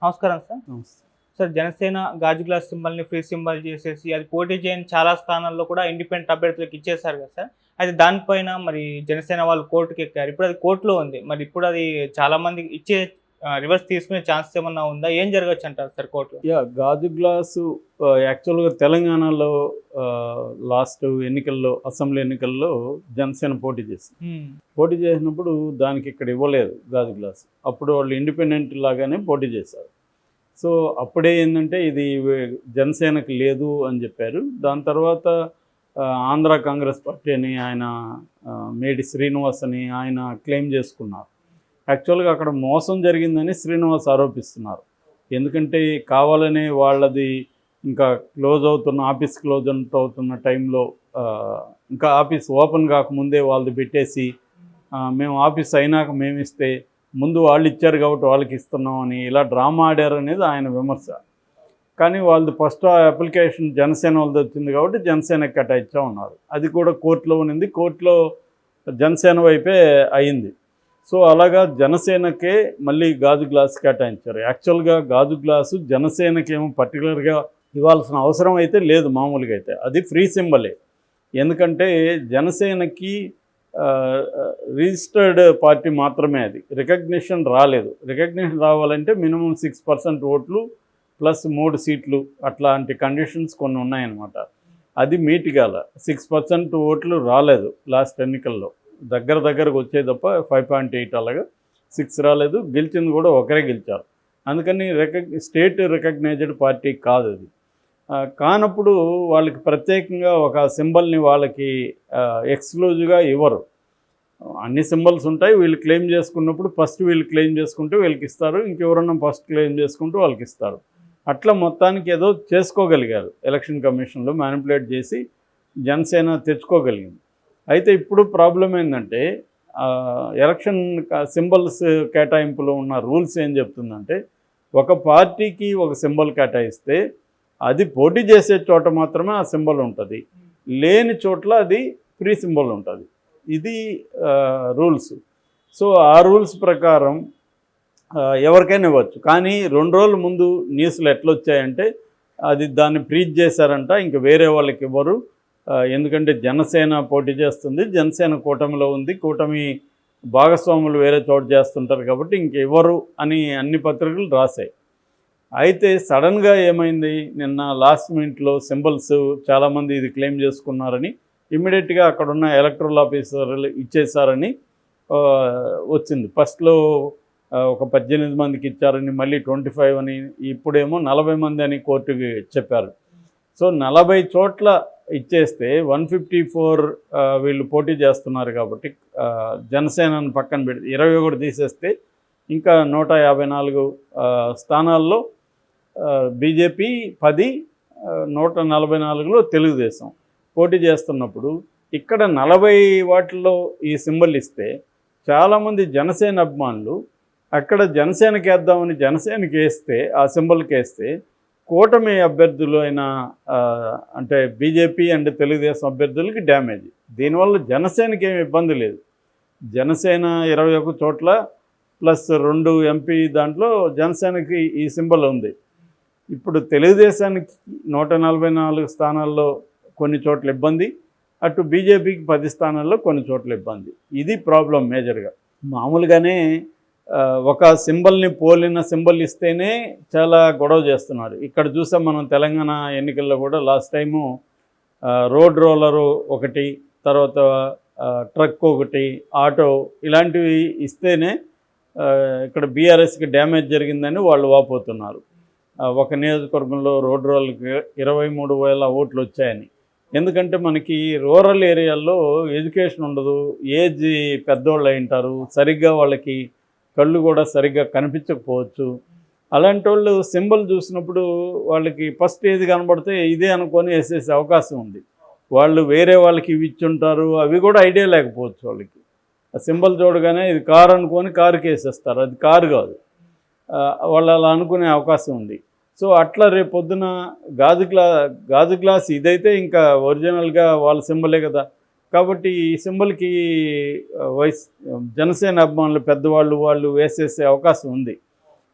నమస్కారం సార్. నమస్తే. సార్ జనసేన గాజు గ్లాస్ సింబల్‌ని ఫ్రీ సింబల్ చేసేసి అది పోటీ చేయని చాలా స్థానాల్లో కూడా ఇండిపెండెంట్ అభ్యర్థులకు ఇచ్చేసారు కదా సార్. అయితే దానిపైన మరి జనసేన వాళ్ళు కోర్టుకెక్కారు. ఇప్పుడు అది కోర్టులో ఉంది. మరి ఇప్పుడు అది చాలా మంది ఇచ్చే రివర్స్ తీసుకునే ఛాన్స్ ఏమన్నా ఉందా? ఏం జరగొచ్చంటారు సార్ కోర్టులో? గాజు గ్లాసు యాక్చువల్‌గా తెలంగాణలో లాస్ట్ ఎన్నికల్లో, అసెంబ్లీ ఎన్నికల్లో జనసేన పోటీ చేసింది. పోటీ చేసినప్పుడు దానికి ఇక్కడ ఇవ్వలేదు గాజు గ్లాసు. అప్పుడు వాళ్ళు ఇండిపెండెంట్ లాగానే పోటీ చేశారు. సో అప్పుడే ఏందంటే ఇది జనసేనకి లేదు అని చెప్పారు. దాని తర్వాత ఆంధ్ర కాంగ్రెస్ పార్టీ అని ఆయన మేడి శ్రీనివాస్ అని ఆయన క్లెయిమ్ చేసుకున్నారు. యాక్చువల్గా అక్కడ మోసం జరిగిందని శ్రీనివాస్ ఆరోపిస్తున్నారు. ఎందుకంటే కావాలనే వాళ్ళది ఇంకా ఆఫీస్ క్లోజ్ అవుతున్న టైంలో ఇంకా ఆఫీస్ ఓపెన్ కాకముందే వాళ్ళది పెట్టేసి మేము ఆఫీస్ అయినాక మేము ఇస్తే ముందు వాళ్ళు ఇచ్చారు కాబట్టి వాళ్ళకి ఇస్తున్నాం అని ఇలా డ్రామా ఆడారు అనేది ఆయన విమర్శ. కానీ వాళ్ళది ఫస్ట్ అప్లికేషన్ జనసేన వాళ్ళది వచ్చింది కాబట్టి జనసేనకి కేటాయించా ఉన్నారు. అది కూడా కోర్టులో ఉన్నింది. కోర్టులో జనసేన వైపే అయింది. సో అలాగా జనసేనకే మళ్ళీ గాజు గ్లాస్ కేటాయించారు. యాక్చువల్గా గాజు గ్లాసు జనసేనకేమో పర్టికులర్గా ఇవ్వాల్సిన అవసరం అయితే లేదు. మామూలుగా అయితే అది ఫ్రీ సింబలే. ఎందుకంటే జనసేనకి రిజిస్టర్డ్ పార్టీ మాత్రమే, అది రికగ్నిషన్ రాలేదు. రికగ్నిషన్ రావాలంటే మినిమం 6% ఓట్లు ప్లస్ 3 సీట్లు అట్లాంటి కండిషన్స్ కొన్ని ఉన్నాయన్నమాట. అది మీట్ కాల. 6% ఓట్లు రాలేదు లాస్ట్ ఎన్నికల్లో. దగ్గరకు వచ్చే తప్ప 5.8 అలాగా 6 రాలేదు. గెలిచింది కూడా ఒకరే గెలిచారు. అందుకని స్టేట్ రికగ్నైజ్డ్ పార్టీ కాదు అది. కానప్పుడు వాళ్ళకి ప్రత్యేకంగా ఒక సింబల్ని వాళ్ళకి ఎక్స్క్లూజివ్గా ఇవ్వరు. అన్ని సింబల్స్ ఉంటాయి. వీళ్ళు క్లెయిమ్ చేసుకున్నప్పుడు ఫస్ట్ వీళ్ళు క్లెయిమ్ చేసుకుంటే వీళ్ళకి ఇస్తారు, ఇంకెవరన్నా ఫస్ట్ క్లెయిమ్ చేసుకుంటూ వాళ్ళకి ఇస్తారు. అట్లా మొత్తానికి ఏదో చేసుకోగలిగారు. ఎలక్షన్ కమిషన్లో మ్యానిపులేట్ చేసి జనసేన తెచ్చుకోగలిగింది. అయితే ఇప్పుడు ప్రాబ్లం ఏంటంటే ఎలక్షన్ సింబల్స్ కేటాయింపులో ఉన్న రూల్స్ ఏం చెప్తుందంటే ఒక పార్టీకి ఒక సింబల్ కేటాయిస్తే అది పోటీ చేసే చోట మాత్రమే ఆ సింబల్ ఉంటుంది, లేని చోట్ల అది ఫ్రీ సింబల్ ఉంటుంది. ఇది రూల్స్. సో ఆ రూల్స్ ప్రకారం ఎవరికైనా ఇవ్వచ్చు. కానీ 2 రోజుల ముందు న్యూస్లు ఎట్లా వచ్చాయంటే దాన్ని ఫ్రీజ్ చేశారంట, ఇంక వేరే వాళ్ళకి ఇవ్వరు. ఎందుకంటే జనసేన పోటీ చేస్తుంది, జనసేన కూటమిలో ఉంది, కూటమి భాగస్వాములు వేరే చోట చేస్తుంటారు కాబట్టి ఇంక ఇవ్వరు అని అన్ని పత్రికలు రాశాయి. అయితే సడన్గా ఏమైంది, నిన్న లాస్ట్ మినిట్లో సింబల్స్ చాలామంది ఇది క్లెయిమ్ చేసుకున్నారని ఇమ్మీడియట్గా అక్కడున్న ఎలక్టరల్ ఆఫీసర్లు ఇచ్చేసారని వచ్చింది. ఫస్ట్లో ఒక 18 మందికి ఇచ్చారని, మళ్ళీ 25 అని, ఇప్పుడేమో 40 మంది అని కోర్టుకి చెప్పారు. సో 40 చోట్ల ఇచ్చేస్తే 154 వీళ్ళు పోటీ చేస్తున్నారు కాబట్టి జనసేనను పక్కన పెడితే 21 తీసేస్తే ఇంకా 154 స్థానాల్లో బీజేపీ 10, 144లో తెలుగుదేశం పోటీ చేస్తున్నప్పుడు ఇక్కడ 40 వాటిల్లో ఈ సింబల్ ఇస్తే చాలామంది జనసేన అభిమానులు అక్కడ జనసేనకి వేద్దామని జనసేనకి వేస్తే, ఆ సింబల్కి వేస్తే కూటమి అభ్యర్థులు అయిన అంటే బీజేపీ అండ్ తెలుగుదేశం అభ్యర్థులకి డ్యామేజ్. దీనివల్ల జనసేనకి ఏమి ఇబ్బంది లేదు. జనసేన 21 చోట్ల ప్లస్ 2 ఎంపీ దాంట్లో జనసేనకి ఈ సింబల్ ఉంది. ఇప్పుడు తెలుగుదేశానికి 144 స్థానాల్లో కొన్ని చోట్ల ఇబ్బంది, అటు బీజేపీకి 10 స్థానాల్లో కొన్ని చోట్ల ఇబ్బంది. ఇది ప్రాబ్లం మేజర్గా. మామూలుగానే ఒక సింబల్ని పోలిన సింబల్ ఇస్తేనే చాలా గొడవ చేస్తున్నారు. ఇక్కడ చూసాం మనం తెలంగాణ ఎన్నికల్లో కూడా లాస్ట్ టైము రోడ్ రోలరు ఒకటి, తర్వాత ట్రక్ ఒకటి, ఆటో ఇలాంటివి ఇస్తేనే ఇక్కడ బీఆర్ఎస్కి డ్యామేజ్ జరిగిందని వాళ్ళు వాపోతున్నారు. ఒక నియోజకవర్గంలో రోడ్ రోలర్కి 23,000 ఓట్లు వచ్చాయని. ఎందుకంటే మనకి రూరల్ ఏరియాల్లో ఎడ్యుకేషన్ ఉండదు, ఏజ్ పెద్దోళ్ళు అయి ఉంటారు, సరిగ్గా వాళ్ళకి కళ్ళు కూడా సరిగ్గా కనిపించకపోవచ్చు. అలాంటి వాళ్ళు సింబల్ చూసినప్పుడు వాళ్ళకి ఫస్ట్ ఏది కనబడితే ఇదే అనుకొని వేసేసే అవకాశం ఉంది. వాళ్ళు వేరే వాళ్ళకి ఇవి ఇచ్చుంటారు, అవి కూడా ఐడియా లేకపోవచ్చు వాళ్ళకి. ఆ సింబల్ చూడగానే ఇది కారు అనుకొని కారుకి వేసేస్తారు, అది కారు కాదు. వాళ్ళు అలా అనుకునే అవకాశం ఉంది. సో అట్లా రేపు పొద్దున గాజు గ్లాస్ ఇదైతే ఇంకా ఒరిజినల్గా వాళ్ళ సింబలే కదా. కాబట్టి ఈ సింబల్కి జనసేన అభిమానులు పెద్దవాళ్ళు వాళ్ళు వేసేసే అవకాశం ఉంది.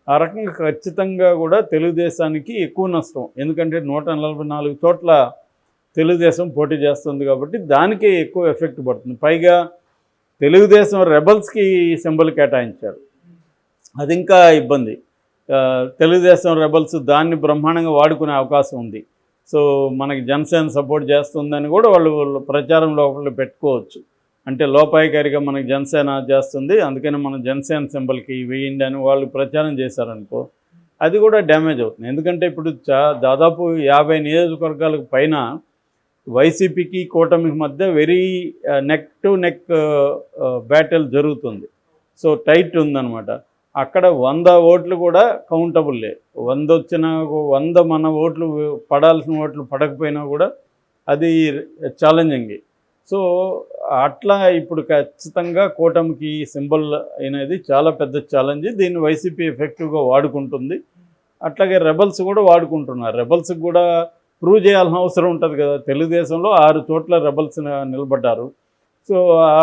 ఆ రకంగా ఖచ్చితంగా కూడా తెలుగుదేశానికి ఎక్కువ నష్టం. ఎందుకంటే 144 చోట్ల తెలుగుదేశం పోటీ చేస్తుంది కాబట్టి దానికే ఎక్కువ ఎఫెక్ట్ పడుతుంది. పైగా తెలుగుదేశం రెబల్స్కి సింబల్ కేటాయించారు, అది ఇంకా ఇబ్బంది. తెలుగుదేశం రెబల్స్ దాన్ని బ్రహ్మాండంగా వాడుకునే అవకాశం ఉంది. సో మనకి జనసేన సపోర్ట్ చేస్తుందని కూడా వాళ్ళు ప్రచారం లోపల పెట్టుకోవచ్చు. అంటే లోపాయికారిగా మనకి జనసేన చేస్తుంది, అందుకని మనం జనసేన సింబల్కి వేయండి అని వాళ్ళు ప్రచారం చేశారనుకో, అది కూడా డ్యామేజ్ అవుతుంది. ఎందుకంటే ఇప్పుడు దాదాపు 50 నియోజకవర్గాలకు పైన వైసీపీకి కూటమికి మధ్య very neck to neck battle జరుగుతుంది. సో టైట్ ఉందన్నమాట. అక్కడ 100 ఓట్లు కూడా కౌంటబుల్లే. 100 వచ్చినా 100 మన ఓట్లు పడాల్సిన ఓట్లు పడకపోయినా కూడా అది ఛాలెంజింగ్. సో అట్లా ఇప్పుడు ఖచ్చితంగా కూటమికి సింబల్ అనేది చాలా పెద్ద ఛాలెంజ్. దీన్ని వైసీపీ ఎఫెక్టివ్గా వాడుకుంటుంది. అట్లాగే రెబల్స్ కూడా వాడుకుంటున్నారు. రెబల్స్కి కూడా ప్రూవ్ చేయాల్సిన అవసరం ఉంటుంది కదా. తెలుగుదేశంలో 6 చోట్ల రెబల్స్ నిలబడ్డారు. సో ఆ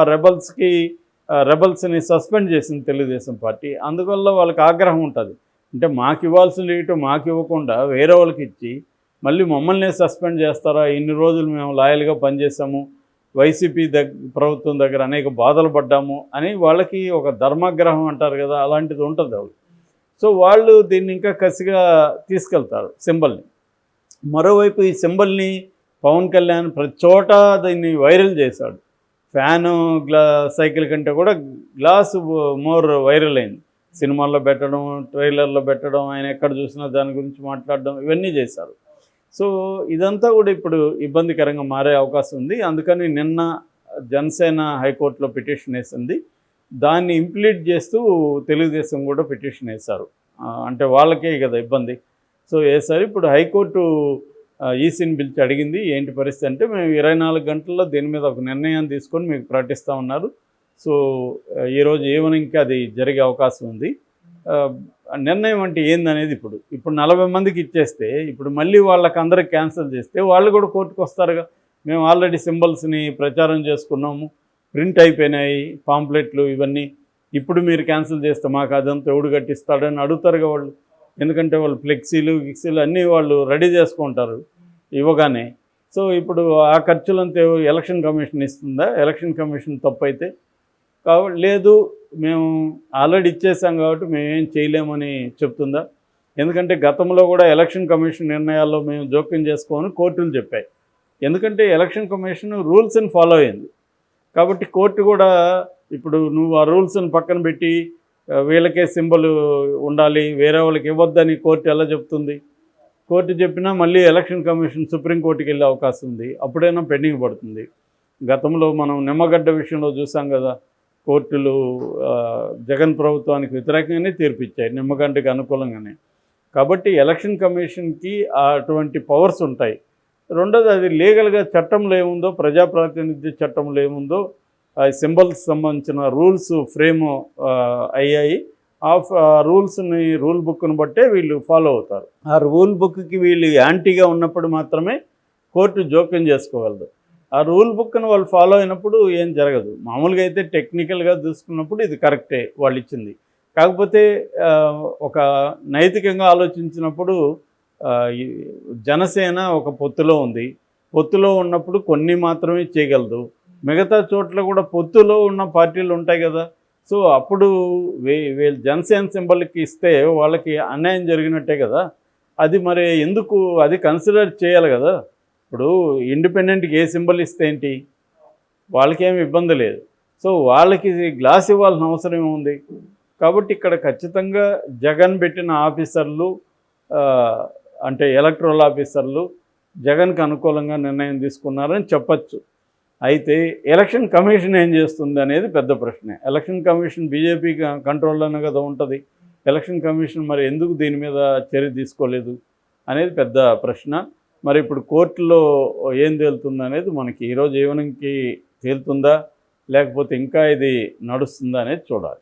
రెబల్స్ని సస్పెండ్ చేసింది తెలుగుదేశం పార్టీ. అందువల్ల వాళ్ళకి ఆగ్రహం ఉంటుంది. అంటే మాకు ఇవ్వాల్సిన ఇటు మాకు ఇవ్వకుండా వేరే వాళ్ళకి ఇచ్చి మళ్ళీ మమ్మల్ని సస్పెండ్ చేస్తారా, ఇన్ని రోజులు మేము లాయల్గా పనిచేసాము, వైసీపీ ప్రభుత్వం దగ్గర అనేక బాధలు పడ్డాము అని వాళ్ళకి ఒక ధర్మాగ్రహం అంటారు కదా, అలాంటిది ఉంటుంది వాళ్ళు. సో వాళ్ళు దీన్ని ఇంకా కసిగా తీసుకెళ్తారు సింబల్ని. మరోవైపు ఈ సింబల్ని పవన్ కళ్యాణ్ ప్రతి చోట దీన్ని వైరల్ చేశాడు. ఫ్యాను సైకిల్ కంటే కూడా గ్లాసు మోర్ వైరల్ అయింది. సినిమాల్లో పెట్టడం, ట్రైలర్లో పెట్టడం, ఆయన ఎక్కడ చూసినా దాని గురించి మాట్లాడడం, ఇవన్నీ చేశారు. సో ఇదంతా కూడా ఇప్పుడు ఇబ్బందికరంగా మారే అవకాశం ఉంది. అందుకని నిన్న జనసేన హైకోర్టులో పిటిషన్ వేసింది. దాన్ని ఇంప్లీట్ చేస్తూ తెలుగుదేశం కూడా పిటిషన్ వేశారు. అంటే వాళ్ళకే కదా ఇబ్బంది. సో వేసారు. ఇప్పుడు హైకోర్టు ఈసీని పిలిచి అడిగింది ఏంటి పరిస్థితి అంటే, మేము 24 గంటల్లో దీని మీద ఒక నిర్ణయాన్ని తీసుకొని మీకు ప్రకటిస్తూ ఉన్నారు. సో ఈరోజు ఈవినింగ్కి అది జరిగే అవకాశం ఉంది. నిర్ణయం అంటే ఏందనేది ఇప్పుడు 40 మందికి ఇచ్చేస్తే ఇప్పుడు మళ్ళీ వాళ్ళకి అందరికి క్యాన్సిల్ చేస్తే వాళ్ళు కూడా కోర్టుకు వస్తారుగా. మేము ఆల్రెడీ సింబల్స్ని ప్రచారం చేసుకున్నాము, ప్రింట్ అయిపోయినాయి పాంప్లెట్లు ఇవన్నీ, ఇప్పుడు మీరు క్యాన్సిల్ చేస్తే మాకు అదంతా ఎవడు కట్టిస్తాడని అడుగుతారుగా వాళ్ళు. ఎందుకంటే వాళ్ళు ఫ్లెక్సీలు అన్నీ వాళ్ళు రెడీ చేసుకుంటారు ఇవ్వగానే. సో ఇప్పుడు ఆ ఖర్చులంతా ఎలక్షన్ కమిషన్ ఇస్తుందా? ఎలక్షన్ కమిషన్ తప్పు అయితే లేదు, మేము ఆల్రెడీ ఇచ్చేసాం కాబట్టి మేమేం చేయలేమని చెప్తుందా? ఎందుకంటే గతంలో కూడా ఎలక్షన్ కమిషన్ నిర్ణయాల్లో మేము జోక్యం చేసుకోమని కోర్టులు చెప్పాయి. ఎందుకంటే ఎలక్షన్ కమిషన్ రూల్స్ని ఫాలో అయింది కాబట్టి కోర్టు కూడా ఇప్పుడు నువ్వు ఆ రూల్స్ని పక్కన పెట్టి వీళ్ళకే సింబల్ ఉండాలి, వేరే వాళ్ళకి ఇవ్వద్దని కోర్టు ఎలా చెప్తుంది? కోర్టు చెప్పినా మళ్ళీ ఎలక్షన్ కమిషన్ సుప్రీంకోర్టుకి వెళ్ళే అవకాశం ఉంది, అప్పుడైనా పెండింగ్ పడుతుంది. గతంలో మనం నిమ్మగడ్డ విషయంలో చూసాం కదా, కోర్టులు జగన్ ప్రభుత్వానికి వ్యతిరేకంగానే తీర్పిచ్చాయి, నిమ్మగడ్డకి అనుకూలంగానే. కాబట్టి ఎలక్షన్ కమిషన్కి అటువంటి పవర్స్ ఉంటాయి. రెండోది, అది లీగల్గా చట్టంలో ఏముందో, ప్రజాప్రాతినిధ్య చట్టంలో ఏముందో సింబల్స్ సంబంధించిన రూల్స్ ఫ్రేమ్ అయ్యాయి. ఆ రూల్స్ని రూల్ బుక్ను బట్టే వీళ్ళు ఫాలో అవుతారు. ఆ రూల్ బుక్కి వీళ్ళు యాంటీగా ఉన్నప్పుడు మాత్రమే కోర్టు జోక్యం చేసుకోగలదు. ఆ రూల్ బుక్ను వాళ్ళు ఫాలో అయినప్పుడు ఏం జరగదు. మామూలుగా అయితే టెక్నికల్గా చూసుకున్నప్పుడు ఇది కరెక్టే వాళ్ళు ఇచ్చింది. కాకపోతే ఒక నైతికంగా ఆలోచించినప్పుడు జనసేన ఒక పొత్తులో ఉంది. పొత్తులో ఉన్నప్పుడు కొన్ని మాత్రమే చేయగలదు, మిగతా చోట్ల కూడా పొత్తులో ఉన్న పార్టీలు ఉంటాయి కదా. సో అప్పుడు వీళ్ళు జనసేన సింబల్కి ఇస్తే వాళ్ళకి అన్యాయం జరిగినట్టే కదా. అది మరి ఎందుకు అది కన్సిడర్ చేయాలి కదా. ఇప్పుడు ఇండిపెండెంట్కి ఏ సింబల్ ఇస్తే ఏంటి, వాళ్ళకేమి ఇబ్బంది లేదు. సో వాళ్ళకి గ్లాస్ ఇవ్వాల్సిన అవసరం ఏముంది? కాబట్టి ఇక్కడ ఖచ్చితంగా జగన్ పెట్టిన ఆఫీసర్లు అంటే ఎలక్టరల్ ఆఫీసర్లు జగన్కి అనుకూలంగా నిర్ణయం తీసుకున్నారని చెప్పచ్చు. అయితే ఎలక్షన్ కమిషన్ ఏం చేస్తుంది అనేది పెద్ద ప్రశ్నే. ఎలక్షన్ కమిషన్ బీజేపీ కంట్రోల్లోనే కదా ఉంటుంది. ఎలక్షన్ కమిషన్ మరి ఎందుకు దీని మీద చర్య తీసుకోలేదు అనేది పెద్ద ప్రశ్న. మరి ఇప్పుడు కోర్టులో ఏం తేలుతుంది అనేది మనకి ఈరోజు ఈవినింగ్కి తేలుతుందా, లేకపోతే ఇంకా ఇది నడుస్తుందా అనేది చూడాలి.